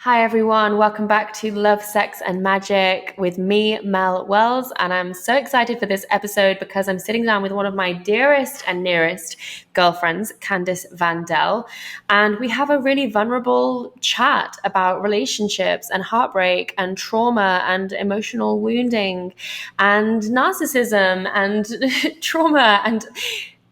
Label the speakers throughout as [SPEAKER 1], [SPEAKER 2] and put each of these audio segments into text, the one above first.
[SPEAKER 1] Hi everyone, welcome back to Love, Sex and Magic with me, Mel Wells, and I'm so excited for this episode because I'm sitting down with one of my dearest and nearest girlfriends, Candace Van Dell, and we have a really vulnerable chat about relationships and heartbreak and trauma and emotional wounding and narcissism and trauma and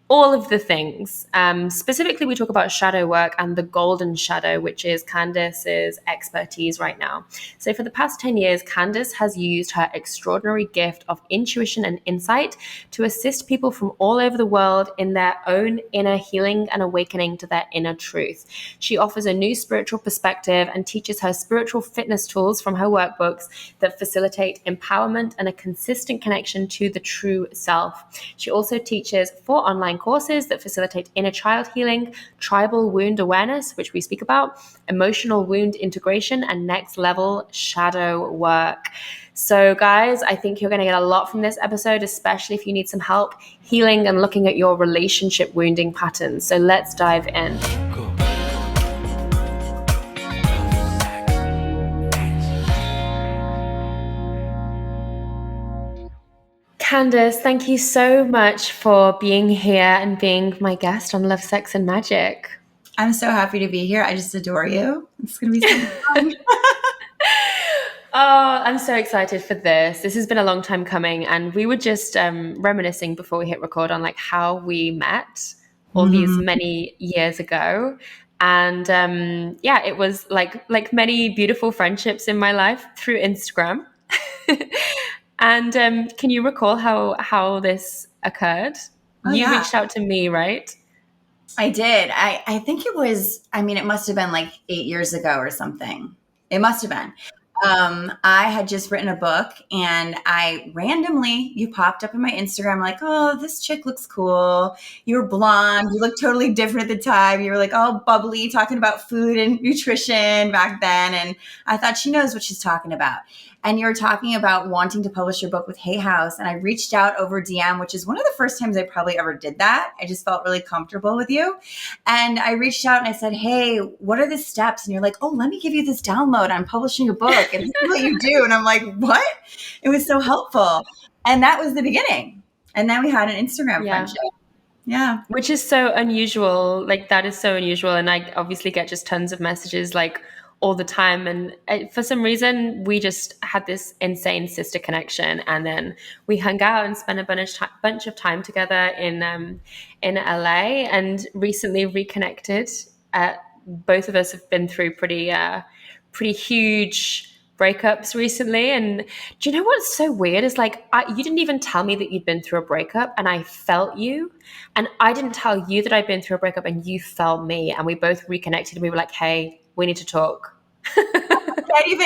[SPEAKER 1] all of the things. Specifically, we talk about shadow work and the golden shadow, which is Candace's expertise right now. So, for the past 10 years, Candace has used her extraordinary gift of intuition and insight to assist people from all over the world in their own inner healing and awakening to their inner truth. She offers a new spiritual perspective and teaches her spiritual fitness tools from her workbooks that facilitate empowerment and a consistent connection to the true self. She also teaches 4 online courses that facilitate inner child healing, tribal wound awareness, which we speak about, emotional wound integration, and next level shadow work. So guys, I think you're going to get a lot from this episode, especially if you need some help healing and looking at your relationship wounding patterns. So let's dive in. Candace, thank you so much for being here and being my guest on Love, Sex and Magic.
[SPEAKER 2] I'm so happy to be here. I just adore you. It's going to be so fun.
[SPEAKER 1] Oh, I'm so excited for this. This has been a long time coming, and we were just reminiscing before we hit record on like how we met all these many years ago. And yeah, it was like many beautiful friendships in my life through Instagram. And can you recall how this occurred? You
[SPEAKER 2] Yeah.
[SPEAKER 1] reached out to me, right?
[SPEAKER 2] I did. I think it was, it must have been like 8 years ago or something. It must have been. I had just written a book and you popped up in my Instagram like, oh, this chick looks cool. You were blonde. You looked totally different at the time. You were like all bubbly, talking about food and nutrition back then. And I thought she knows what she's talking about. And you were talking about wanting to publish your book with Hay House. And I reached out over DM, which is one of the first times I probably ever did that. I just felt really comfortable with you. And I reached out and I said, hey, what are the steps? And you're like, oh, let me give you this download on publishing a book. And this is what you do. And I'm like, what? It was so helpful. And that was the beginning. And then we had an Instagram friendship. Yeah.
[SPEAKER 1] Which is so unusual. Like that is so unusual. And I obviously get just tons of messages like all the time. And for some reason, we just had this insane sister connection. And then we hung out and spent a bunch of time together in LA and recently reconnected. Both of us have been through pretty huge breakups recently. And do you know what's so weird is like you didn't even tell me that you'd been through a breakup, and I felt you, and I didn't tell you that I'd been through a breakup and you felt me, and we both reconnected and we were like, hey, we need to talk.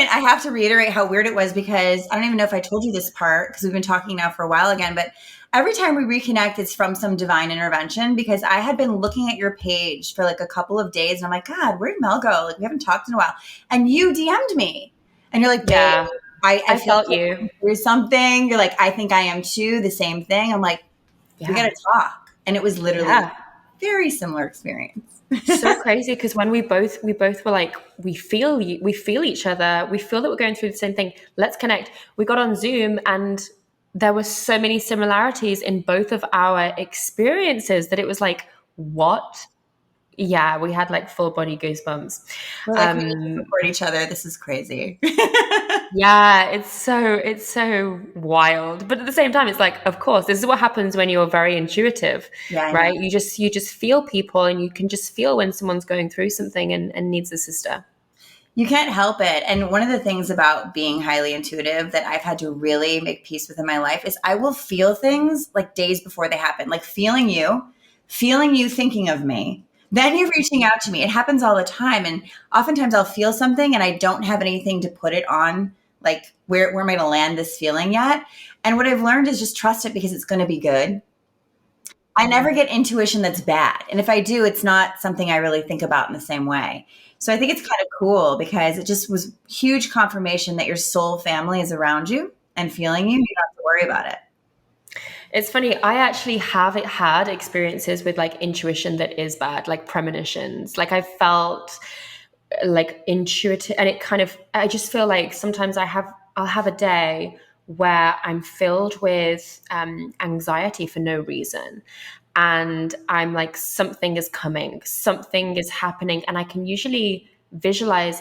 [SPEAKER 2] I have to reiterate how weird it was because I don't even know if I told you this part because we've been talking now for a while again, but every time we reconnect, it's from some divine intervention because I had been looking at your page for like a couple of days and I'm like, God, where'd Mel go? Like we haven't talked in a while. And you DM'd me and you're like,
[SPEAKER 1] yeah,
[SPEAKER 2] I
[SPEAKER 1] felt you.
[SPEAKER 2] There's something. You're like, I think I am too. The same thing. I'm like, we got to talk. And it was literally a very similar experience.
[SPEAKER 1] So crazy because when we both were like, we feel each other, we feel that we're going through the same thing, let's connect. We got on Zoom and there were so many similarities in both of our experiences that it was like, what? Yeah, we had like full body goosebumps.
[SPEAKER 2] We're like, we need to support each other. This is crazy.
[SPEAKER 1] Yeah, it's so wild. But at the same time, it's like, of course, this is what happens when you're very intuitive, right? You just feel people and you can just feel when someone's going through something and needs a sister.
[SPEAKER 2] You can't help it. And one of the things about being highly intuitive that I've had to really make peace with in my life is I will feel things like days before they happen, like feeling you thinking of me. Then you're reaching out to me. It happens all the time. And oftentimes I'll feel something and I don't have anything to put it on, like where am I going to land this feeling yet? And what I've learned is just trust it because it's going to be good. I never get intuition that's bad. And if I do, it's not something I really think about in the same way. So I think it's kind of cool because it just was huge confirmation that your soul family is around you and feeling you. You don't have to worry about it.
[SPEAKER 1] It's funny. I actually have had experiences with like intuition that is bad, like premonitions. Like I felt like intuitive, and it kind of, I just feel like sometimes I'll have a day where I'm filled with anxiety for no reason, and I'm like, something is coming, something is happening, and I can usually visualize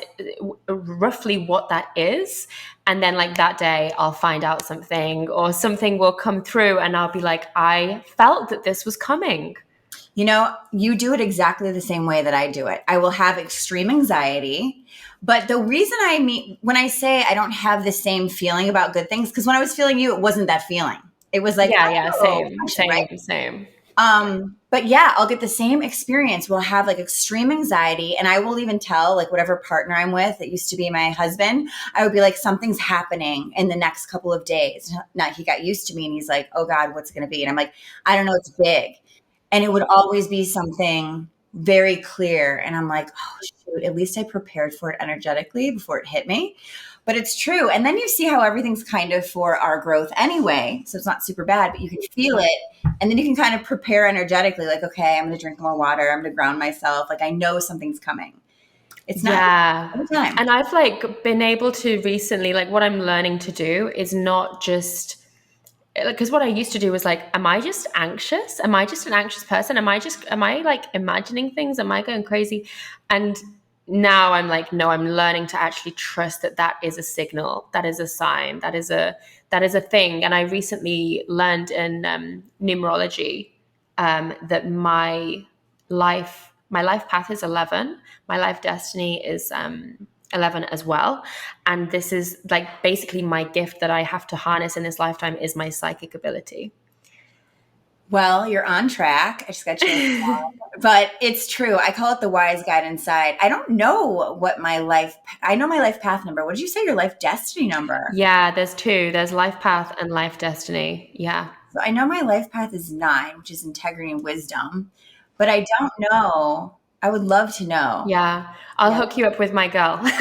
[SPEAKER 1] roughly what that is, and then like that day I'll find out something, or something will come through and I'll be like, I felt that this was coming.
[SPEAKER 2] You know, you do it exactly the same way that I do it. I will have extreme anxiety. But the reason I mean, when I say I don't have the same feeling about good things, because when I was feeling you, it wasn't that feeling. It was like,
[SPEAKER 1] Yeah,
[SPEAKER 2] oh,
[SPEAKER 1] same,
[SPEAKER 2] passion, right?
[SPEAKER 1] same.
[SPEAKER 2] But yeah, I'll get the same experience. We'll have like extreme anxiety, and I will even tell like whatever partner I'm with that used to be my husband, I would be like, something's happening in the next couple of days. Now he got used to me and he's like, oh God, what's it going to be? And I'm like, I don't know, it's big. And it would always be something very clear. And I'm like, oh, shoot, at least I prepared for it energetically before it hit me. But it's true. And then you see how everything's kind of for our growth anyway. So it's not super bad, but you can feel it. And then you can kind of prepare energetically, like, okay, I'm going to drink more water. I'm going to ground myself. Like, I know something's coming. It's not
[SPEAKER 1] Yeah.
[SPEAKER 2] every time.
[SPEAKER 1] And I've like been able to recently, like what I'm learning to do is not just, because what I used to do was like, am I just anxious? Am I just an anxious person? Am I like imagining things? Am I going crazy? And now I'm like, no, I'm learning to actually trust that that is a signal, that is a sign, that is a thing. And I recently learned in numerology that my life path is 11. My life destiny is 11 as well. And this is like basically my gift that I have to harness in this lifetime is my psychic ability.
[SPEAKER 2] Well, you're on track. I just got you. But it's true. I call it the wise guide inside. I don't know what I know my life path number. What did you say? Your life destiny number?
[SPEAKER 1] Yeah, there's two. There's life path and life destiny. Yeah.
[SPEAKER 2] So I know my life path is 9, which is integrity and wisdom, but I don't know. I would love to know.
[SPEAKER 1] Yeah. I'll
[SPEAKER 2] Yeah.
[SPEAKER 1] hook you up with my girl.
[SPEAKER 2] Love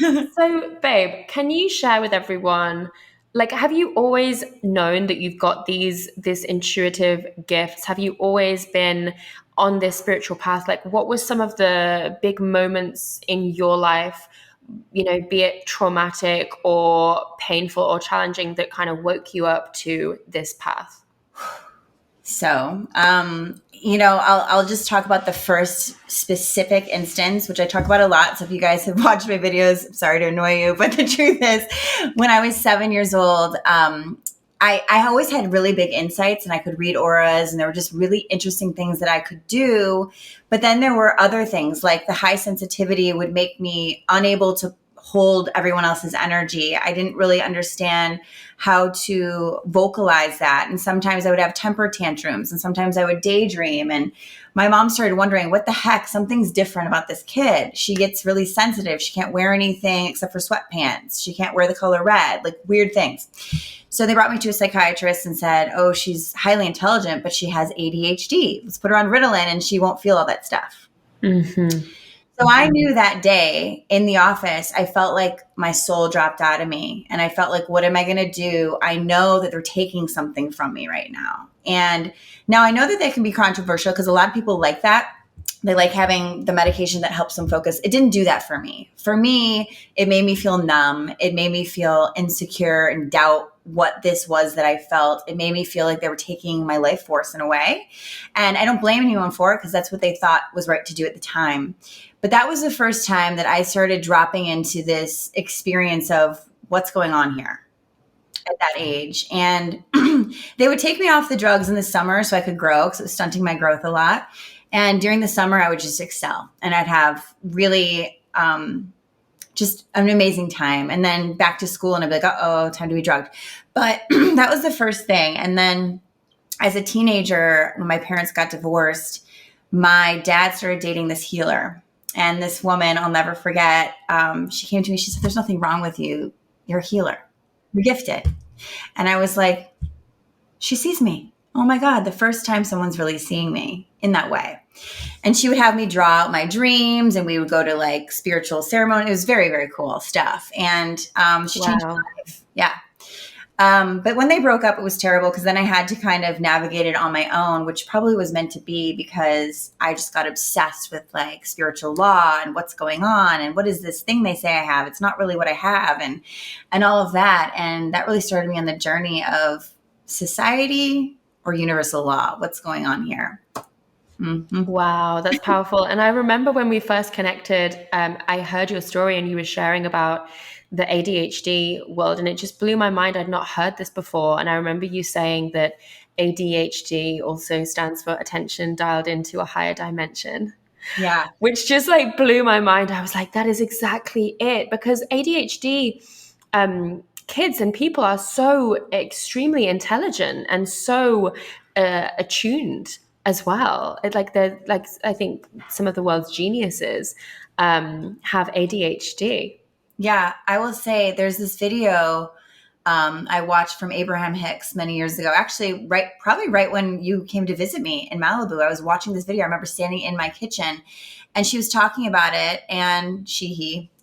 [SPEAKER 2] it.
[SPEAKER 1] So, babe, can you share with everyone, like, have you always known that you've got this intuitive gifts? Have you always been on this spiritual path? Like, what was some of the big moments in your life, you know, be it traumatic or painful or challenging, that kind of woke you up to this path?
[SPEAKER 2] So, I'll just talk about the first specific instance, which I talk about a lot. So if you guys have watched my videos, I'm sorry to annoy you, but the truth is, when I was 7 years old, I always had really big insights, and I could read auras, and there were just really interesting things that I could do. But then there were other things, like the high sensitivity would make me unable to hold everyone else's energy. I didn't really understand how to vocalize that. And sometimes I would have temper tantrums, and sometimes I would daydream. And my mom started wondering, what the heck? Something's different about this kid. She gets really sensitive. She can't wear anything except for sweatpants. She can't wear the color red, like weird things. So they brought me to a psychiatrist and said, oh, she's highly intelligent, but she has ADHD. Let's put her on Ritalin and she won't feel all that stuff.
[SPEAKER 1] Mm-hmm.
[SPEAKER 2] So I knew that day in the office, I felt like my soul dropped out of me. And I felt like, what am I going to do? I know that they're taking something from me right now. And now I know that they can be controversial because a lot of people like that. They like having the medication that helps them focus. It didn't do that for me. For me, it made me feel numb. It made me feel insecure and doubt what this was that I felt. It made me feel like they were taking my life force in a way. And I don't blame anyone for it because that's what they thought was right to do at the time. But that was the first time that I started dropping into this experience of what's going on here at that age. And they would take me off the drugs in the summer so I could grow because it was stunting my growth a lot. And during the summer, I would just excel and I'd have really just an amazing time. And then back to school and I'd be like, uh-oh, time to be drugged. But that was the first thing. And then as a teenager, when my parents got divorced, my dad started dating this healer. And this woman, I'll never forget, she came to me, she said, there's nothing wrong with you. You're a healer. You're gifted. And I was like, she sees me. Oh my God, the first time someone's really seeing me in that way. And she would have me draw out my dreams and we would go to like spiritual ceremony. It was very, very cool stuff. And she changed my life. Yeah. But when they broke up, it was terrible because then I had to kind of navigate it on my own, which probably was meant to be because I just got obsessed with like spiritual law and what's going on and what is this thing they say I have? It's not really what I have, and all of that. And that really started me on the journey of society or universal law. What's going on here? Mm-hmm.
[SPEAKER 1] Wow, that's powerful. And I remember when we first connected, I heard your story and you were sharing about the ADHD world, and it just blew my mind. I'd not heard this before. And I remember you saying that ADHD also stands for attention dialed into a higher dimension,
[SPEAKER 2] Yeah.
[SPEAKER 1] which just like blew my mind. I was like, that is exactly it. Because ADHD kids and people are so extremely intelligent and so attuned as well. They're like, I think some of the world's geniuses have ADHD.
[SPEAKER 2] Yeah, I will say there's this video I watched from Abraham Hicks many years ago. Actually, probably right when you came to visit me in Malibu, I was watching this video. I remember standing in my kitchen, and she was talking about it. And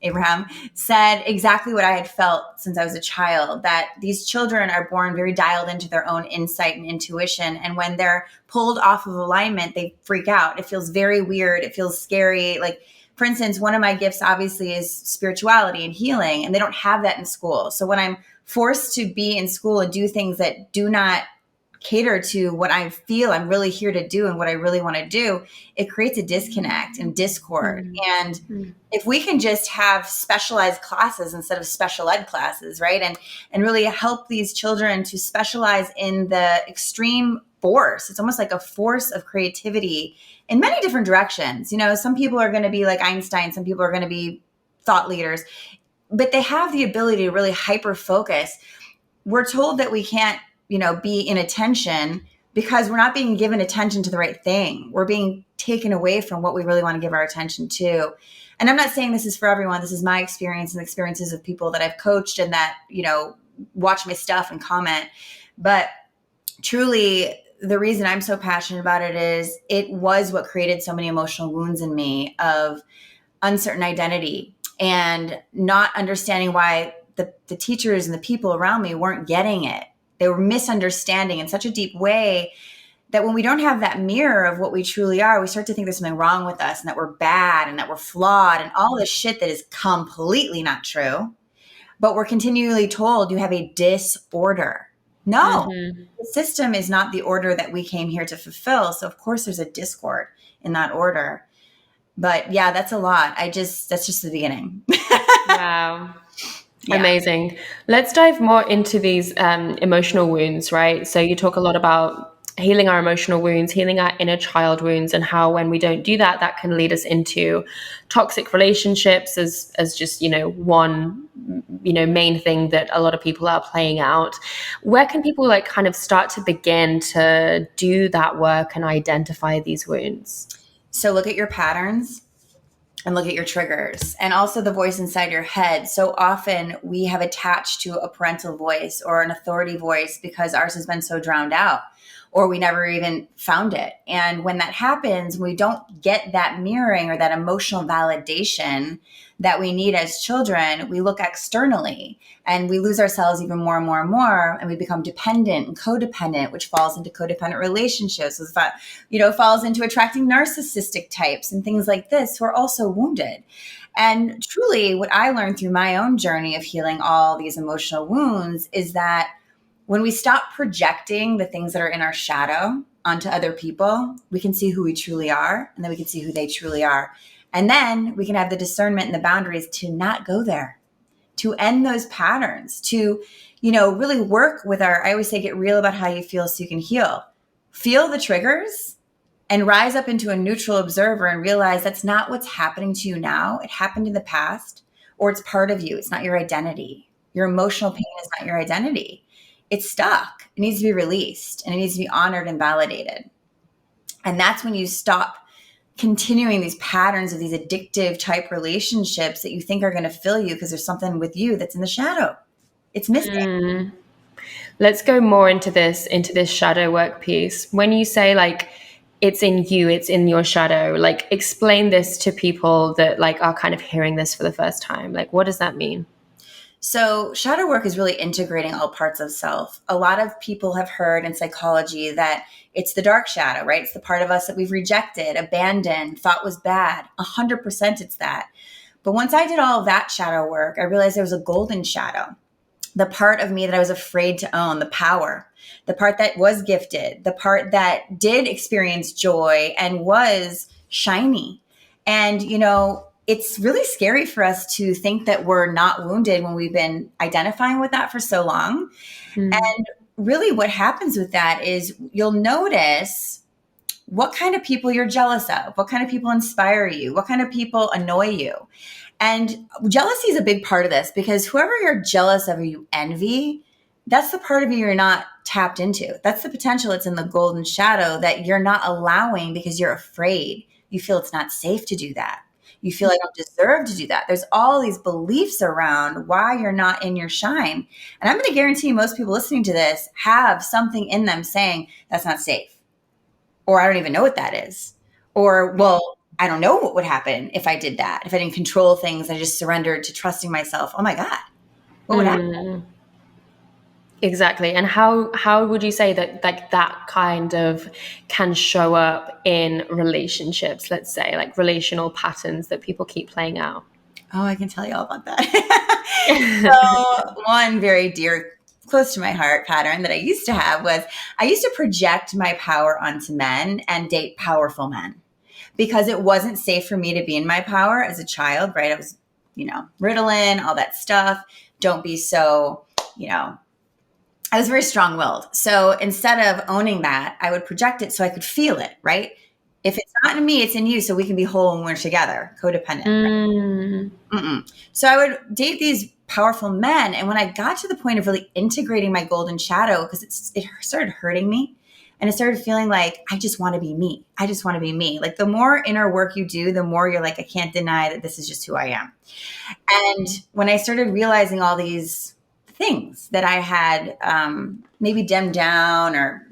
[SPEAKER 2] Abraham, said exactly what I had felt since I was a child, that these children are born very dialed into their own insight and intuition. And when they're pulled off of alignment, they freak out. It feels very weird. It feels scary. Like, for instance, one of my gifts obviously is spirituality and healing, and they don't have that in school. So when I'm forced to be in school and do things that do not cater to what I feel I'm really here to do and what I really want to do, it creates a disconnect and discord. And if we can just have specialized classes instead of special ed classes, right? And really help these children to specialize in the extreme force. It's almost like a force of creativity in many different directions. You know, some people are going to be like Einstein, some people are going to be thought leaders, but they have the ability to really hyper focus. We're told that we can't, be in attention because we're not being given attention to the right thing. We're being taken away from what we really want to give our attention to. And I'm not saying this is for everyone. This is my experience and experiences of people that I've coached and that, watch my stuff and comment. But truly, the reason I'm so passionate about it is it was what created so many emotional wounds in me of uncertain identity and not understanding why the teachers and the people around me weren't getting it. They were misunderstanding in such a deep way that when we don't have that mirror of what we truly are, we start to think there's something wrong with us and that we're bad and that we're flawed and all this shit that is completely not true. But we're continually told you have a disorder. No, the system is not the order that we came here to fulfill. So of course there's a discord in that order. But yeah, that's a lot. That's just the beginning.
[SPEAKER 1] Wow. Yeah. Amazing. Let's dive more into these emotional wounds, right? So you talk a lot about healing our emotional wounds, healing our inner child wounds, and how when we don't do that, that can lead us into toxic relationships as just, one, main thing that a lot of people are playing out. Where can people like kind of start to begin to do that work and identify these wounds?
[SPEAKER 2] So look at your patterns and look at your triggers and also the voice inside your head. So often we have attached to a parental voice or an authority voice because ours has been so drowned out or we never even found it. And when that happens, we don't get that mirroring or that emotional validation that we need as children. We look externally and we lose ourselves even more and more and more. And we become dependent and codependent, which falls into codependent relationships. So falls into attracting narcissistic types and things like this who are also wounded. And truly what I learned through my own journey of healing all these emotional wounds is that when we stop projecting the things that are in our shadow onto other people, we can see who we truly are, and then we can see who they truly are. And then we can have the discernment and the boundaries to not go there, to end those patterns, to, really work with I always say, get real about how you feel so you can heal. Feel the triggers and rise up into a neutral observer and realize that's not what's happening to you now. It happened in the past, or it's part of you. It's not your identity. Your emotional pain is not your identity. It's stuck. It needs to be released and it needs to be honored and validated. And that's when you stop continuing these patterns of these addictive type relationships that you think are going to fill you because there's something with you that's in the shadow. It's missing.
[SPEAKER 1] Let's go more into this shadow work piece. When you say like, it's in you, it's in your shadow, like explain this to people that like are kind of hearing this for the first time. Like, what does that mean?
[SPEAKER 2] So shadow work is really integrating all parts of self. A lot of people have heard in psychology that it's the dark shadow, right? It's the part of us that we've rejected, abandoned, thought was bad. 100% it's that. But once I did all of that shadow work, I realized there was a golden shadow, the part of me that I was afraid to own, the power, the part that was gifted, the part that did experience joy and was shiny. And, it's really scary for us to think that we're not wounded when we've been identifying with that for so long. And really what happens with that is you'll notice what kind of people you're jealous of, what kind of people inspire you, what kind of people annoy you. And jealousy is a big part of this, because whoever you're jealous of or you envy, that's the part of you you're not tapped into. That's the potential that's in the golden shadow that you're not allowing because you're afraid. You feel it's not safe to do that. You feel I don't deserve to do that. There's all these beliefs around why you're not in your shine. And I'm going to guarantee most people listening to this have something in them saying that's not safe. Or I don't even know what that is. Or, well, I don't know what would happen if I did that. If I didn't control things, I just surrendered to trusting myself. Oh my God, what would happen?
[SPEAKER 1] Exactly. And how would you say that that kind of can show up in relationships, let's say, like relational patterns that people keep playing out?
[SPEAKER 2] Oh, I can tell you all about that. So one very dear, close to my heart pattern that I used to have was I used to project my power onto men and date powerful men because it wasn't safe for me to be in my power as a child, right? I was, Ritalin, all that stuff. Don't be so, I was very strong-willed. So instead of owning that, I would project it so I could feel it, right? If it's not in me, it's in you, so we can be whole when we're together, codependent. Right? So I would date these powerful men. And when I got to the point of really integrating my golden shadow, because it started hurting me, and it started feeling like, I just want to be me. I just want to be me. Like the more inner work you do, the more you're like, I can't deny that this is just who I am. And when I started realizing all these things that I had maybe dimmed down or,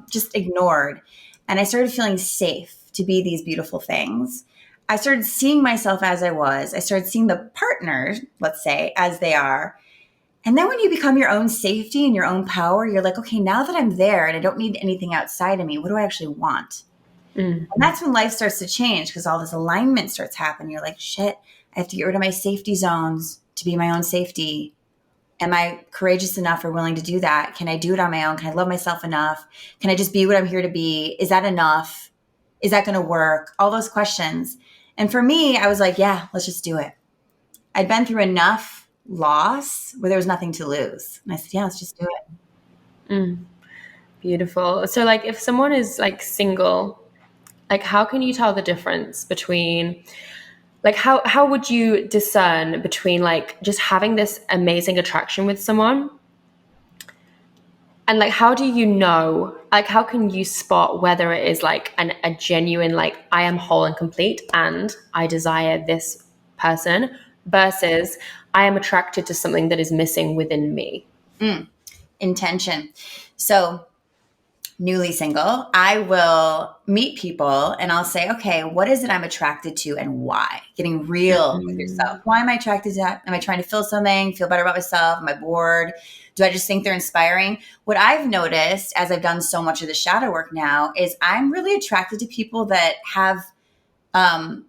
[SPEAKER 2] just ignored, and I started feeling safe to be these beautiful things, I started seeing myself as I was. I started seeing the partners, let's say, as they are. And then when you become your own safety and your own power, you're like, okay, now that I'm there and I don't need anything outside of me, what do I actually want? And that's when life starts to change, because all this alignment starts happening. You're like, shit, I have to get rid of my safety zones to be my own safety. Am I courageous enough or willing to do that? Can I do it on my own? Can I love myself enough? Can I just be what I'm here to be? Is that enough? Is that going to work? All those questions. And for me, I was like, yeah, let's just do it. I'd been through enough loss where there was nothing to lose. And I said, yeah, let's just do it.
[SPEAKER 1] Beautiful. So like if someone is like single, like how can you tell the difference between, like how would you discern between like just having this amazing attraction with someone, and like how do you know, like how can you spot whether it is like a genuine, like I am whole and complete and I desire this person, versus I am attracted to something that is missing within me?
[SPEAKER 2] Intention. So newly single, I will meet people and I'll say, okay, what is it I'm attracted to and why? Getting real with yourself. Why am I attracted to that? Am I trying to feel something, feel better about myself? Am I bored? Do I just think they're inspiring? What I've noticed as I've done so much of the shadow work now is I'm really attracted to people that have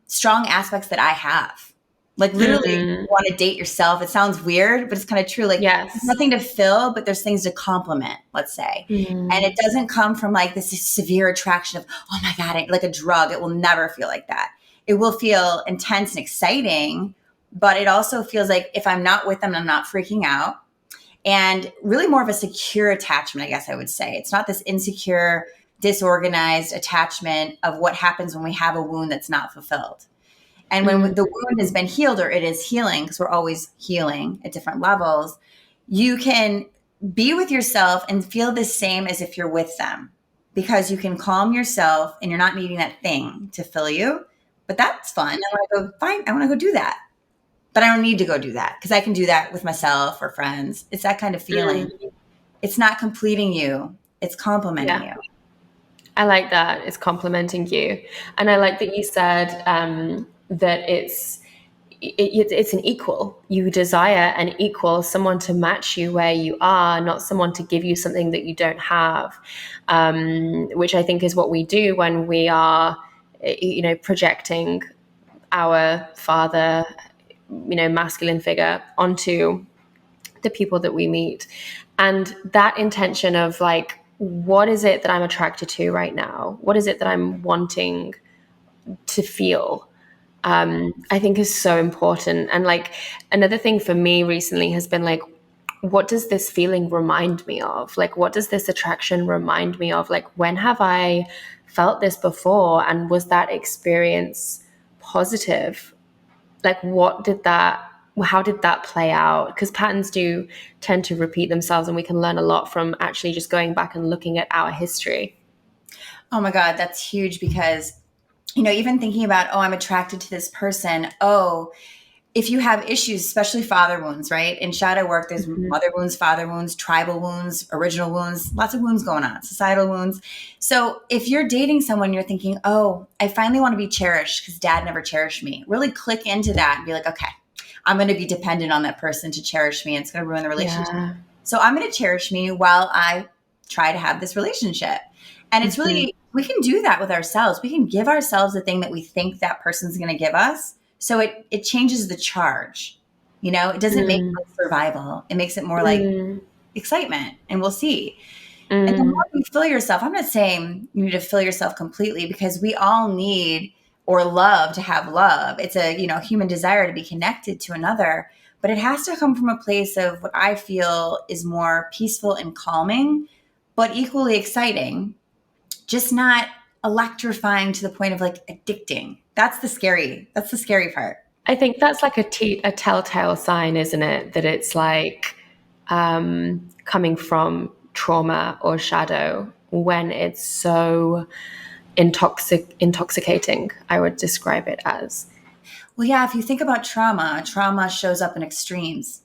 [SPEAKER 2] strong aspects that I have. Like literally you want to date yourself. It sounds weird, but it's kind of true. Like there's nothing to fill, but there's things to complement, let's say. And it doesn't come from like this severe attraction of, oh my God, like a drug. It will never feel like that. It will feel intense and exciting, but it also feels like if I'm not with them, I'm not freaking out. And really more of a secure attachment, I guess I would say. It's not this insecure, disorganized attachment of what happens when we have a wound that's not fulfilled. And when the wound has been healed, or it is healing, because we're always healing at different levels, you can be with yourself and feel the same as if you're with them, because you can calm yourself and you're not needing that thing to fill you. But that's fun. I want to go, fine, I want to go do that. But I don't need to go do that because I can do that with myself or friends. It's that kind of feeling. It's not completing you. It's complementing you.
[SPEAKER 1] I like that. It's complimenting you. And I like that you said that it's, it's an equal. You desire an equal, someone to match you where you are, not someone to give you something that you don't have, which I think is what we do when we are, projecting our father, masculine figure onto the people that we meet. And that intention of like, what is it that I'm attracted to right now? What is it that I'm wanting to feel? I think is so important. And like another thing for me recently has been like, what does this feeling remind me of? Like, what does this attraction remind me of? Like, when have I felt this before? And was that experience positive? Like, how did that play out? Because patterns do tend to repeat themselves, and we can learn a lot from actually just going back and looking at our history.
[SPEAKER 2] Oh my God, that's huge because, even thinking about, I'm attracted to this person. Oh, if you have issues, especially father wounds, right? In shadow work, there's mother wounds, father wounds, tribal wounds, original wounds, lots of wounds going on, societal wounds. So if you're dating someone, you're thinking, I finally want to be cherished because dad never cherished me. Really click into that and be like, okay, I'm going to be dependent on that person to cherish me. And it's going to ruin the relationship.
[SPEAKER 1] Yeah.
[SPEAKER 2] So I'm going to cherish me while I try to have this relationship. And it's really, we can do that with ourselves. We can give ourselves the thing that we think that person's going to give us. So it changes the charge. It doesn't make it like survival. It makes it more like excitement, and we'll see. And the more you fill yourself, I'm not saying you need to fill yourself completely, because we all need or love to have love. It's a, human desire to be connected to another, but it has to come from a place of what I feel is more peaceful and calming, but equally exciting, just not electrifying to the point of like addicting. That's the scary part.
[SPEAKER 1] I think that's like a telltale sign, isn't it? That it's like coming from trauma or shadow, when it's so intoxicating, I would describe it as.
[SPEAKER 2] Well, yeah, if you think about trauma shows up in extremes.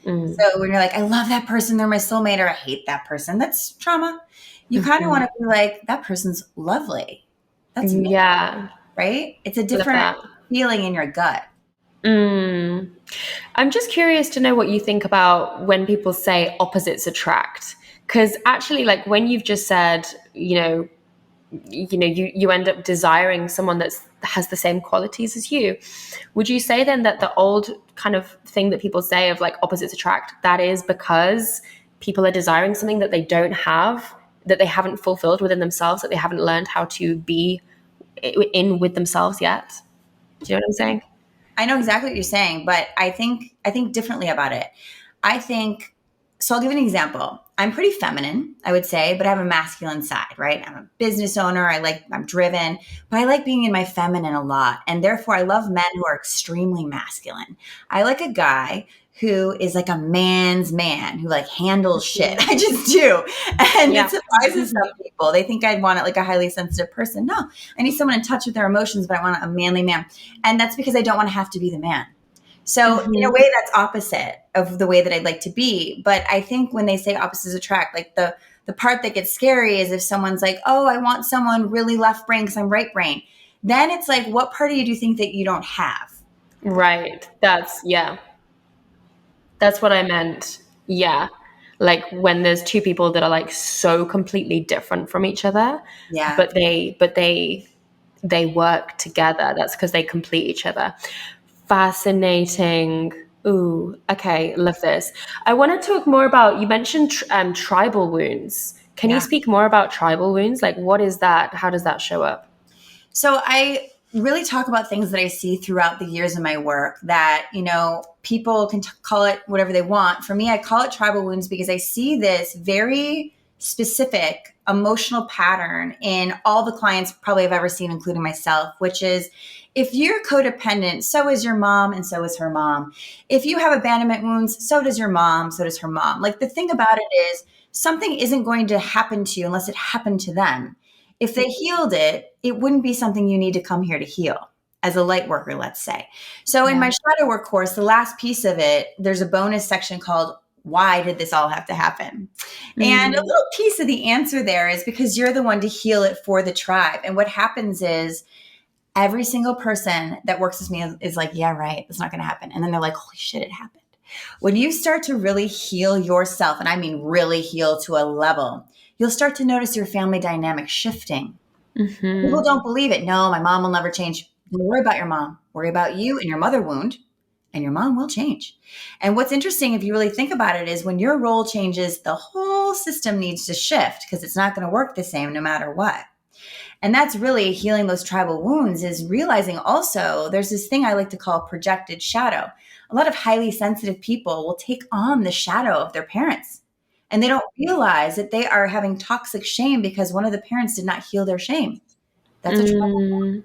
[SPEAKER 2] So when you're like, I love that person, they're my soulmate, or I hate that person, that's trauma. You kind of want to be like, that person's lovely. That's me.
[SPEAKER 1] Yeah.
[SPEAKER 2] Right? It's a different feeling in your gut.
[SPEAKER 1] I'm just curious to know what you think about when people say opposites attract. Because actually, like when you've just said, you end up desiring someone that has the same qualities as you. Would you say then that the old kind of thing that people say of like opposites attract, that is because people are desiring something that they don't have, that they haven't fulfilled within themselves, that they haven't learned how to be in with themselves yet? Do you know what I'm saying?
[SPEAKER 2] I know exactly what you're saying, but I think differently about it. So I'll give you an example. I'm pretty feminine, I would say, but I have a masculine side, right? I'm a business owner. I'm driven, but I like being in my feminine a lot. And therefore I love men who are extremely masculine. I like a guy who is like a man's man, who like handles shit. I just do. And it surprises some people. They think I'd want it like a highly sensitive person. No, I need someone in touch with their emotions, but I want a manly man. And that's because I don't want to have to be the man. So in a way that's opposite of the way that I'd like to be. But I think when they say opposites attract, like the part that gets scary is if someone's like, I want someone really left brain because I'm right brain. Then it's like, what part of you do you think that you don't have?
[SPEAKER 1] Right. That's what I meant. Yeah. Like when there's two people that are like so completely different from each other, but they work together. That's because they complete each other. Fascinating. Ooh, okay, love this. I want to talk more about, you mentioned tribal wounds. Can you speak more about tribal wounds? Like, what is that? How does that show up?
[SPEAKER 2] So I really talk about things that I see throughout the years of my work that, people can call it whatever they want. For me, I call it tribal wounds because I see this very specific emotional pattern in all the clients probably I've ever seen, including myself, which is if you're codependent, so is your mom and so is her mom. If you have abandonment wounds, so does your mom, so does her mom. Like the thing about it is something isn't going to happen to you unless it happened to them. If they healed it, it wouldn't be something you need to come here to heal as a light worker, let's say. So in my shadow work course, the last piece of it, there's a bonus section called why did this all have to happen? And a little piece of the answer there is because you're the one to heal it for the tribe. And what happens is Every single person that works with me is like, yeah, right, it's not going to happen. And then they're like, holy shit, it happened. When you start to really heal yourself, and I mean really heal to a level, you'll start to notice your family dynamic shifting. People don't believe it. No, my mom will never change. Don't worry about your mom. Worry about you and your mother wound, and your mom will change. And what's interesting, if you really think about it, is when your role changes, the whole system needs to shift because it's not going to work the same no matter what. And that's really healing those tribal wounds, is realizing also there's this thing I like to call projected shadow. A lot of highly sensitive people will take on the shadow of their parents, and they don't realize that they are having toxic shame because one of the parents did not heal their shame. That's a trauma.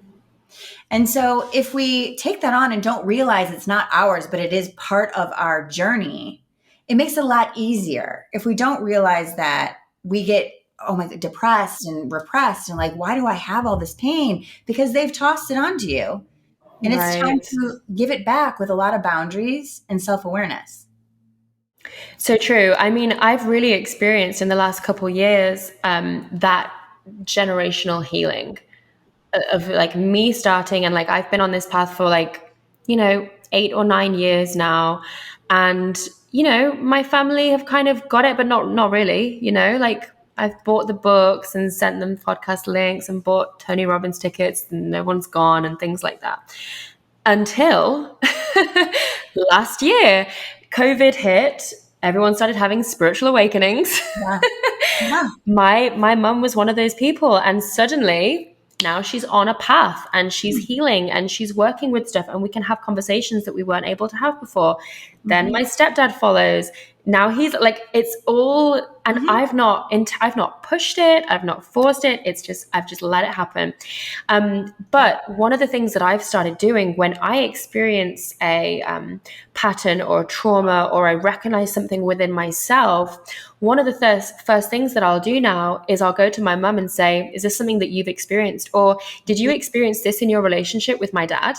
[SPEAKER 2] And so if we take that on and don't realize it's not ours, but it is part of our journey, it makes it a lot easier. If we don't realize that, we get, oh my God, depressed and repressed and like, why do I have all this pain? Because they've tossed it onto you. And it's time
[SPEAKER 1] Right.
[SPEAKER 2] to give it back with a lot of boundaries and self-awareness.
[SPEAKER 1] So true. I mean, I've really experienced in the last couple years that generational healing of like me starting, and like I've been on this path for like, 8 or 9 years now. And, my family have kind of got it, but not really, like I've bought the books and sent them podcast links and bought Tony Robbins tickets and no one's gone and things like that. Until last year, COVID hit, everyone started having spiritual awakenings.
[SPEAKER 2] Yeah. Yeah.
[SPEAKER 1] My mum was one of those people, and suddenly now she's on a path and she's healing and she's working with stuff, and we can have conversations that we weren't able to have before. Then my stepdad follows. Now he's like, it's all, and I've not pushed it, I've not forced it. It's just, I've just let it happen. But one of the things that I've started doing when I experience a pattern or trauma, or I recognize something within myself, one of the first things that I'll do now is I'll go to my mum and say, is this something that you've experienced? Or did you experience this in your relationship with my dad?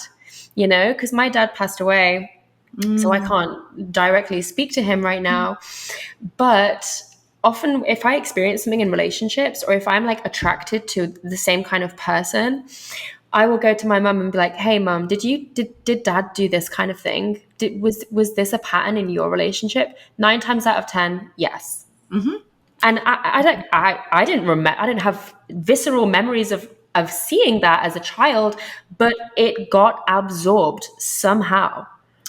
[SPEAKER 1] Because my dad passed away. So I can't directly speak to him right now. But often if I experience something in relationships, or if I'm like attracted to the same kind of person, I will go to my mum and be like, hey mum, did dad do this kind of thing? Was this a pattern in your relationship? 9 times out of 10, yes. And I didn't remember, I didn't have visceral memories of seeing that as a child, but it got absorbed somehow.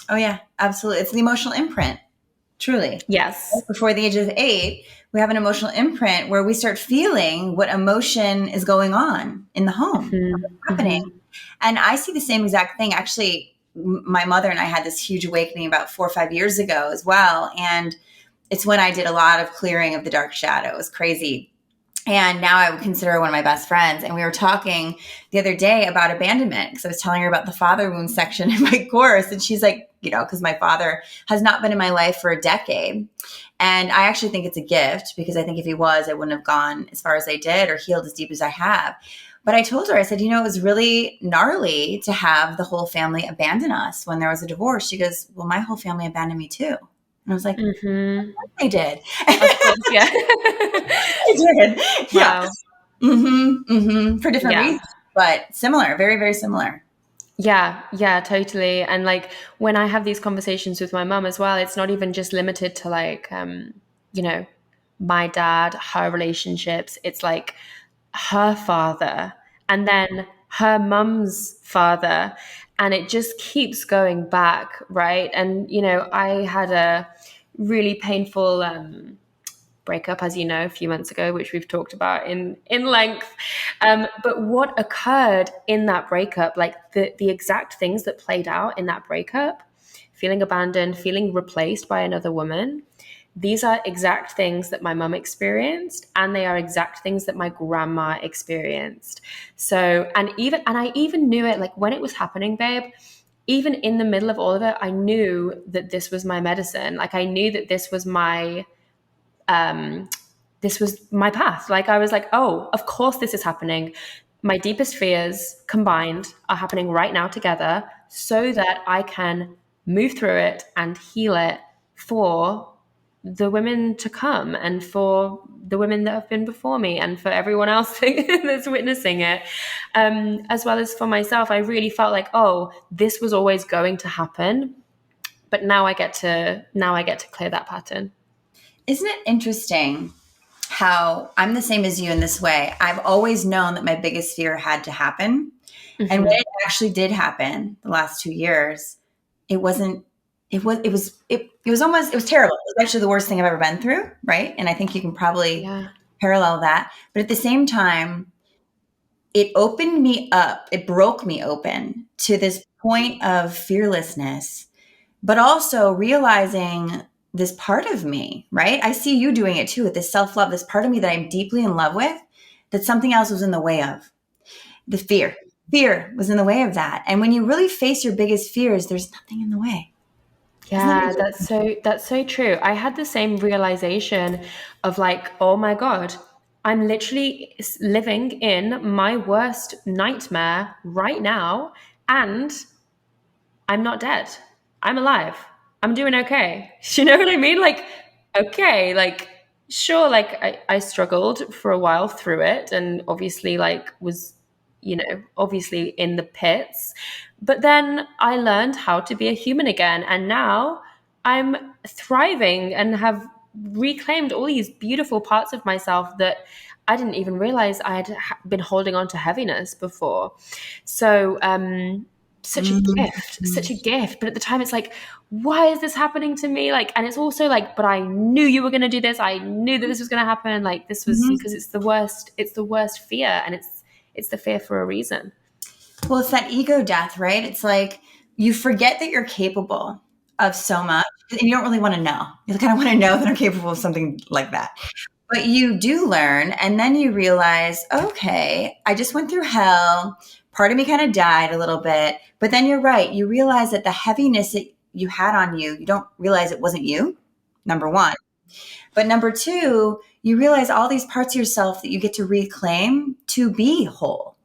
[SPEAKER 2] Oh yeah, absolutely. It's the emotional imprint. Truly.
[SPEAKER 1] Yes.
[SPEAKER 2] Before the age of 8, we have an emotional imprint where we start feeling what emotion is going on in the home, what's happening. And I see the same exact thing. Actually, my mother and I had this huge awakening about 4 or 5 years ago as well. And it's when I did a lot of clearing of the dark shadow. It was crazy. And now I would consider her one of my best friends. And we were talking the other day about abandonment, because I was telling her about the father wound section in my course. And she's like, because my father has not been in my life for a decade. And I actually think it's a gift, because I think if he was, I wouldn't have gone as far as I did or healed as deep as I have. But I told her, I said, it was really gnarly to have the whole family abandon us when there was a divorce. She goes, well, my whole family abandoned me too. And I was like, I did.
[SPEAKER 1] Of course, yeah.
[SPEAKER 2] I did.
[SPEAKER 1] Wow.
[SPEAKER 2] Yeah. For different reasons, but similar, very, very similar.
[SPEAKER 1] Yeah, totally. And like when I have these conversations with my mum as well, it's not even just limited to like, my dad, her relationships. It's like her father and then her mum's father. And it just keeps going back, right? And, I had a really painful breakup, as you know, a few months ago, which we've talked about in length. But what occurred in that breakup, like the exact things that played out in that breakup, feeling abandoned, feeling replaced by another woman, these are exact things that my mum experienced, and they are exact things that my grandma experienced. So, and I even knew it, like when it was happening, babe, even in the middle of all of it, I knew that this was my medicine. Like I knew that this was my path. Like I was like, oh, of course this is happening. My deepest fears combined are happening right now together so that I can move through it and heal it for the women to come and for the women that have been before me and for everyone else that's witnessing it, as well as for myself. I really felt like, oh, this was always going to happen, but now I get to clear that pattern.
[SPEAKER 2] Isn't it interesting how I'm the same as you in this way? I've always known that my biggest fear had to happen.
[SPEAKER 1] Mm-hmm.
[SPEAKER 2] And when it actually did happen the last 2 years, it was almost, it was terrible. It was actually the worst thing I've ever been through. Right. And I think you can probably parallel that. But at the same time, it opened me up. It broke me open to this point of fearlessness, but also realizing this part of me, right? I see you doing it too, with this self-love, this part of me that I'm deeply in love with, that something else was in the way of. The fear was in the way of that. And when you really face your biggest fears, there's nothing in the way.
[SPEAKER 1] Yeah, that's so true. I had the same realization of like, oh my God, I'm literally living in my worst nightmare right now, and I'm not dead. I'm alive. I'm doing okay. You know what I mean? Like, okay, like, sure, like I struggled for a while through it and obviously like was, obviously in the pits. But then I learned how to be a human again. And now I'm thriving and have reclaimed all these beautiful parts of myself that I didn't even realize I had been holding on to heaviness before. So, such a gift. But at the time it's like, why is this happening to me? Like, and it's also like, but I knew you were going to do this. I knew that this was going to happen. Like, this was because it's the worst fear, and it's the fear for a reason.
[SPEAKER 2] Well, it's that ego death, right? It's like you forget that you're capable of so much, and you don't really want to know. You kind of want to know that I'm capable of something like that. But you do learn, and then you realize, okay, I just went through hell. Part of me kind of died a little bit, but then you're right. You realize that the heaviness that you had on you, you don't realize it wasn't you, number one. But number two, you realize all these parts of yourself that you get to reclaim to be whole.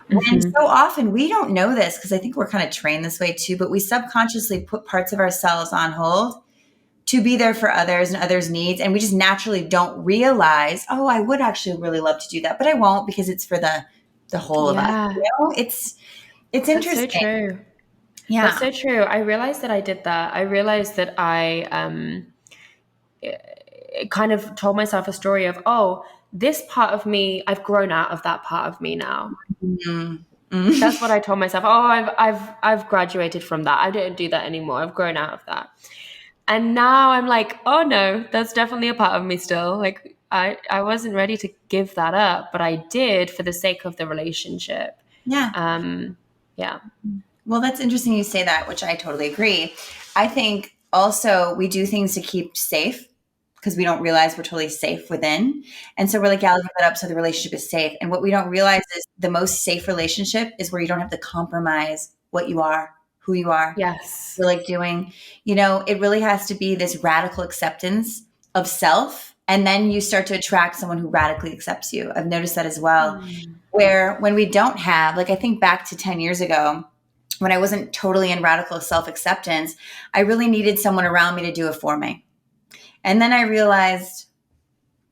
[SPEAKER 2] When so often we don't know this, because I think we're kind of trained this way too, but we subconsciously put parts of ourselves on hold to be there for others and others' needs. And we just naturally don't realize, oh, I would actually really love to do that, but I won't because it's for the whole of us. It's interesting.
[SPEAKER 1] That's so true.
[SPEAKER 2] Yeah.
[SPEAKER 1] That's so true. I realized that I did that. I realized that I kind of told myself a story of, oh, this part of me, I've grown out of that part of me now. That's what I told myself. Oh, I've graduated from that. I don't do that anymore. I've grown out of that. And now I'm like, oh no, that's definitely a part of me still. Like I wasn't ready to give that up, but I did for the sake of the relationship.
[SPEAKER 2] Yeah.
[SPEAKER 1] Yeah.
[SPEAKER 2] Well, that's interesting you say that, which I totally agree. I think also we do things to keep safe because we don't realize we're totally safe within. And so we're like, yeah, I'll give that up so the relationship is safe. And what we don't realize is the most safe relationship is where you don't have to compromise what you are, who you are.
[SPEAKER 1] Yes.
[SPEAKER 2] You're like doing, it really has to be this radical acceptance of self. And then you start to attract someone who radically accepts you. I've noticed that as well. Where when we don't have, like, I think back to 10 years ago, when I wasn't totally in radical self-acceptance, I really needed someone around me to do it for me. And then I realized,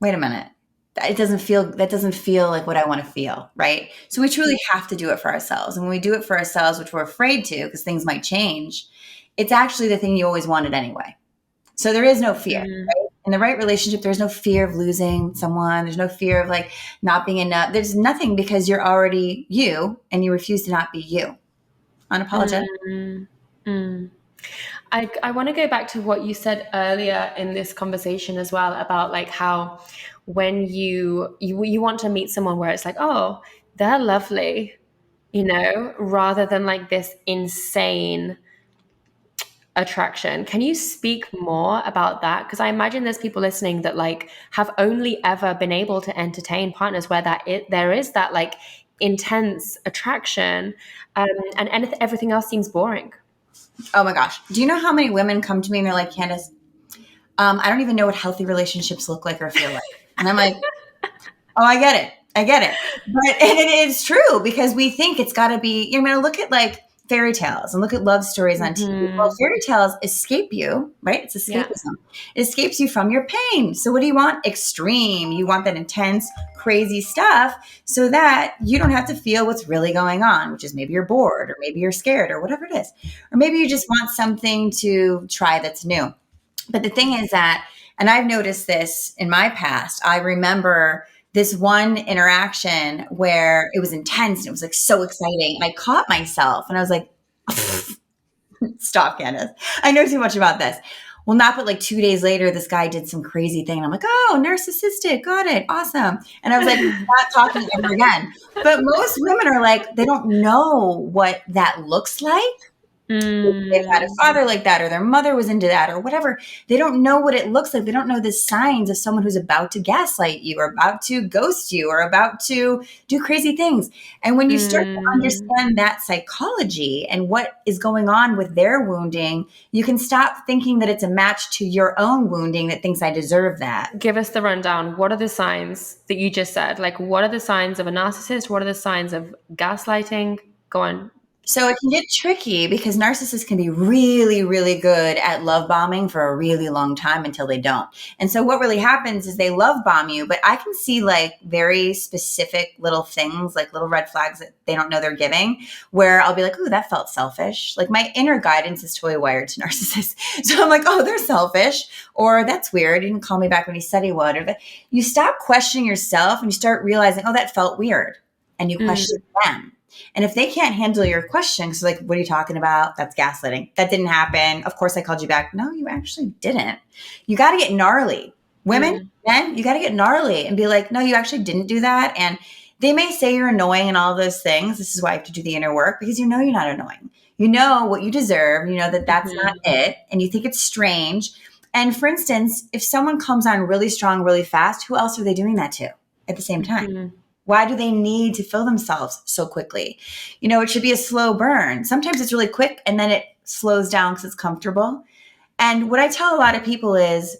[SPEAKER 2] wait a minute, that doesn't feel like what I want to feel, right? So we truly have to do it for ourselves. And when we do it for ourselves, which we're afraid to because things might change, it's actually the thing you always wanted anyway. So there is no fear, right? In the right relationship, there's no fear of losing someone. There's no fear of like not being enough. There's nothing because you're already you and you refuse to not be you. Unapologetic.
[SPEAKER 1] I want to go back to what you said earlier in this conversation as well about like how when you want to meet someone where it's like, oh, they're lovely, rather than like this insane attraction. Can you speak more about that? Because I imagine there's people listening that like have only ever been able to entertain partners where there is that like intense attraction, and everything else seems boring.
[SPEAKER 2] Oh my gosh. Do you know how many women come to me and they're like, Candace, I don't even know what healthy relationships look like or feel like. And I'm like, oh, I get it. But and it is true because we think it's got to be, look at like fairy tales and look at love stories on TV. Well,
[SPEAKER 1] Mhm.
[SPEAKER 2] fairy tales escape you, right? It's
[SPEAKER 1] Yeah.
[SPEAKER 2] escapism. It escapes you from your pain. So what do you want? Extreme. You want that intense, crazy stuff so that you don't have to feel what's really going on, which is maybe you're bored or maybe you're scared or whatever it is. Or maybe you just want something to try that's new. But the thing is that, and I've noticed this in my past, I remember this one interaction where it was intense and it was like so exciting. And I caught myself and I was like, stop, Candace. I know too much about this. Well, not but like 2 days later, this guy did some crazy thing. And I'm like, oh, narcissistic. Got it. Awesome. And I was like, not talking ever again. But most women are like, they don't know what that looks like. They've had a
[SPEAKER 1] Mm.
[SPEAKER 2] father like that, or their mother was into that, or whatever. They don't know what it looks like. They don't know the signs of someone who's about to gaslight you, or about to ghost you, or about to do crazy things. And when you start to
[SPEAKER 1] Mm.
[SPEAKER 2] understand that psychology and what is going on with their wounding, you can stop thinking that it's a match to your own wounding that thinks I deserve that.
[SPEAKER 1] Give us the rundown. What are the signs that you just said? Like, what are the signs of a narcissist? What are the signs of gaslighting? Go on.
[SPEAKER 2] So it can get tricky because narcissists can be really, really good at love bombing for a really long time until they don't. And so what really happens is they love bomb you, but I can see like very specific little things, like little red flags that they don't know they're giving, where I'll be like, ooh, that felt selfish. Like my inner guidance is totally wired to narcissists. So I'm like, oh, they're selfish, or that's weird. He didn't call me back when he said he would. Or that you stop questioning yourself and you start realizing, oh, that felt weird. And you question them. And if they can't handle your question, so like, what are you talking about? That's gaslighting. That didn't happen. Of course I called you back. No, you actually didn't. You got to get gnarly. Women, men, you got to get gnarly and be like, no, you actually didn't do that. And they may say you're annoying and all those things. This is why I have to do the inner work, because you know you're not annoying. You know what you deserve. You know that that's not it. And you think it's strange. And for instance, if someone comes on really strong, really fast, who else are they doing that to at the same time? Why do they need to fill themselves so quickly? You know, it should be a slow burn. Sometimes it's really quick and then it slows down because it's comfortable. And what I tell a lot of people is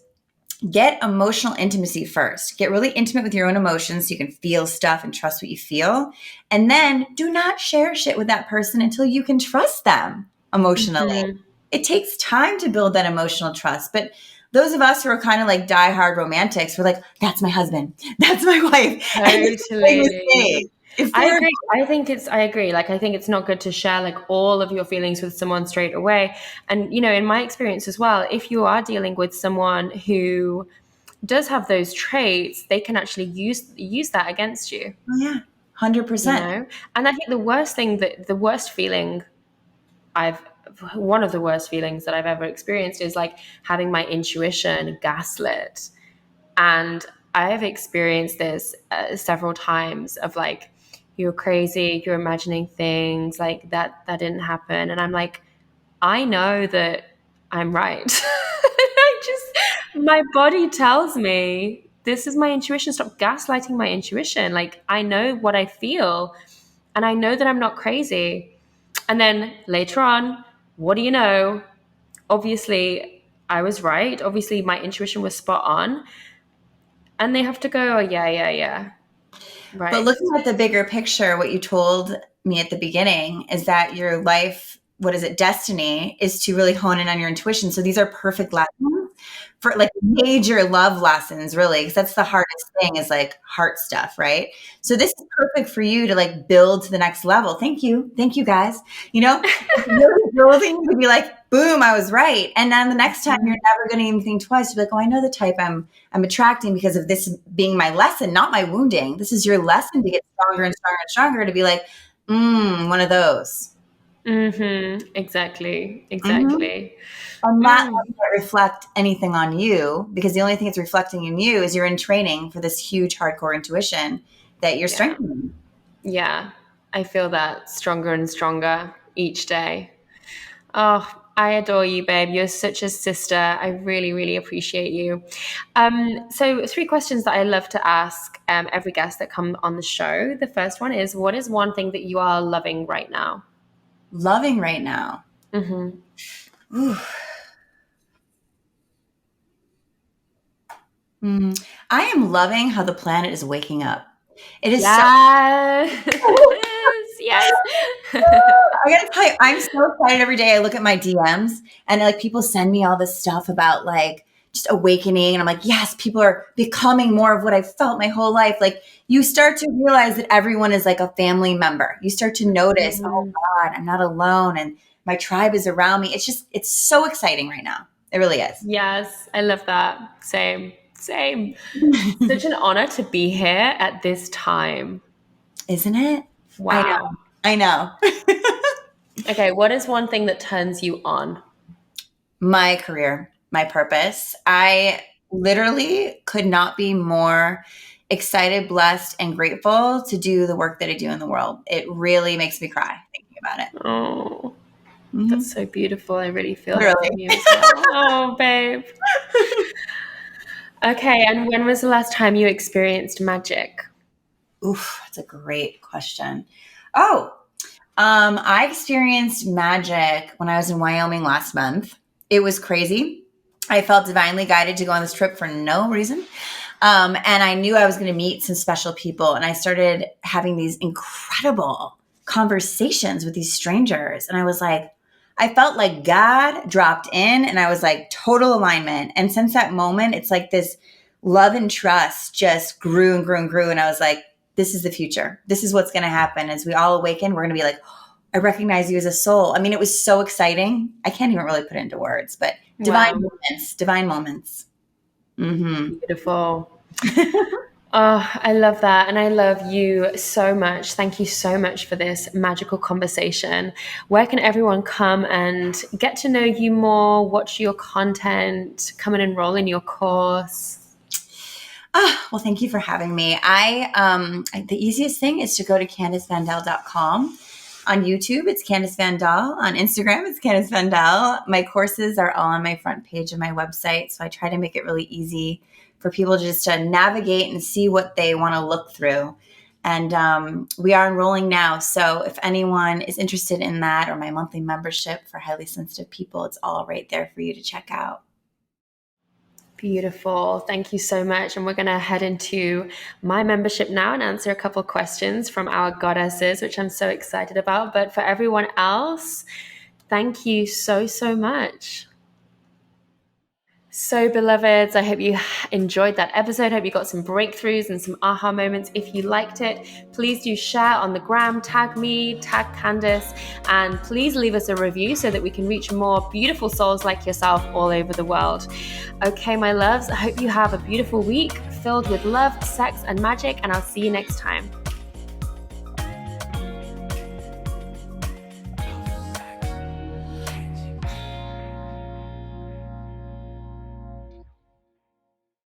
[SPEAKER 2] get emotional intimacy first. Get really intimate with your own emotions so you can feel stuff and trust what you feel. And then do not share shit with that person until you can trust them emotionally. It takes time to build that emotional trust, but those of us who are kind of like diehard romantics, we're like, that's my husband. That's my wife.
[SPEAKER 1] Totally. I
[SPEAKER 2] They're,
[SPEAKER 1] agree. I agree. Like, I think it's not good to share like all of your feelings with someone straight away. And, you know, in my experience as well, if you are dealing with someone who does have those traits, they can actually use that against you,
[SPEAKER 2] oh yeah,
[SPEAKER 1] you
[SPEAKER 2] 100%.
[SPEAKER 1] know? And I think one of the worst feelings that I've ever experienced is like having my intuition gaslit. And I've experienced this several times of like, you're crazy, you're imagining things like that didn't happen. And I'm like, I know that I'm right. My body tells me this is my intuition. Stop gaslighting my intuition. Like, I know what I feel and I know that I'm not crazy. And then later on, what do you know? Obviously, I was right. Obviously, my intuition was spot on. And they have to go, oh, yeah.
[SPEAKER 2] But
[SPEAKER 1] Right.
[SPEAKER 2] looking at the bigger picture, what you told me at the beginning is that your life, what is it, destiny, is to really hone in on your intuition. So these are perfect lessons for like major love lessons, really, because that's the hardest thing is like heart stuff, right? So this is perfect for you to like build to the next level. Thank you. Thank you guys. You know, it's really building to be like, boom, I was right. And then the next time you're never going to even think twice. You'll be like, oh, I know the type I'm attracting because of this being my lesson, not my wounding. This is your lesson to get stronger and stronger and stronger to be like, one of those.
[SPEAKER 1] Exactly.
[SPEAKER 2] Mm-hmm.
[SPEAKER 1] Exactly.
[SPEAKER 2] And not
[SPEAKER 1] Mm.
[SPEAKER 2] letting it reflect anything on you, because the only thing it's reflecting in you is you're in training for this huge hardcore intuition that you're
[SPEAKER 1] Yeah.
[SPEAKER 2] strengthening.
[SPEAKER 1] Yeah. I feel that stronger and stronger each day. Oh, I adore you, babe. You're such a sister. I really, really appreciate you. So, three questions that I love to ask every guest that come on the show. The first one is, what is one thing that you are loving right now?
[SPEAKER 2] Loving right now.
[SPEAKER 1] Mm-hmm.
[SPEAKER 2] Ooh. I am loving how the planet is waking up. It is so
[SPEAKER 1] Yes. Yes.
[SPEAKER 2] I gotta tell you, I'm so excited every day. I look at my DMs and like people send me all this stuff about like just awakening. And I'm like, yes, people are becoming more of what I've felt my whole life. Like you start to realize that everyone is like a family member. You start to notice, oh God, I'm not alone. And my tribe is around me. It's so exciting right now. It really is.
[SPEAKER 1] Yes, I love that. Same. Such an honor to be here at this time.
[SPEAKER 2] Isn't it?
[SPEAKER 1] Wow.
[SPEAKER 2] I know.
[SPEAKER 1] Okay, what is one thing that turns you on?
[SPEAKER 2] My career, my purpose. I literally could not be more excited, blessed, and grateful to do the work that I do in the world. It really makes me cry thinking about it.
[SPEAKER 1] Oh,
[SPEAKER 2] Mhm.
[SPEAKER 1] that's so beautiful. I really feel that
[SPEAKER 2] Literally.
[SPEAKER 1] from you as well. Oh, babe. Okay, and when was the last time you experienced magic?
[SPEAKER 2] Oof, that's a great question. I experienced magic when I was in Wyoming last month. It was crazy. I felt divinely guided to go on this trip for no reason. And I knew I was going to meet some special people. And I started having these incredible conversations with these strangers. And I was like, I felt like God dropped in and I was like total alignment. And since that moment, it's like this love and trust just grew and grew and grew. And I was like, this is the future. This is what's going to happen. As we all awaken, we're going to be like, I recognize you as a soul. I mean, it was so exciting. I can't even really put it into words, but divine moments. Mm-hmm.
[SPEAKER 1] Beautiful. Oh, I love that. And I love you so much. Thank you so much for this magical conversation. Where can everyone come and get to know you more, watch your content, come and enroll in your course?
[SPEAKER 2] Well, thank you for having me. The easiest thing is to go to CandaceVanDell.com. On YouTube, it's Candace Van Dell. On Instagram, it's Candace Van Dell. My courses are all on my front page of my website. So I try to make it really easy for people just to navigate and see what they want to look through. And we are enrolling now. So if anyone is interested in that or my monthly membership for highly sensitive people, it's all right there for you to check out.
[SPEAKER 1] Beautiful. Thank you so much. And we're going to head into my membership now and answer a couple questions from our goddesses, which I'm so excited about. But for everyone else, thank you so, so much. So, beloveds, I hope you enjoyed that episode. I hope you got some breakthroughs and some aha moments. If you liked it, please do share on the gram, tag me, tag Candace, and please leave us a review so that we can reach more beautiful souls like yourself all over the world. Okay, my loves, I hope you have a beautiful week filled with love, sex, and magic, and I'll see you next time.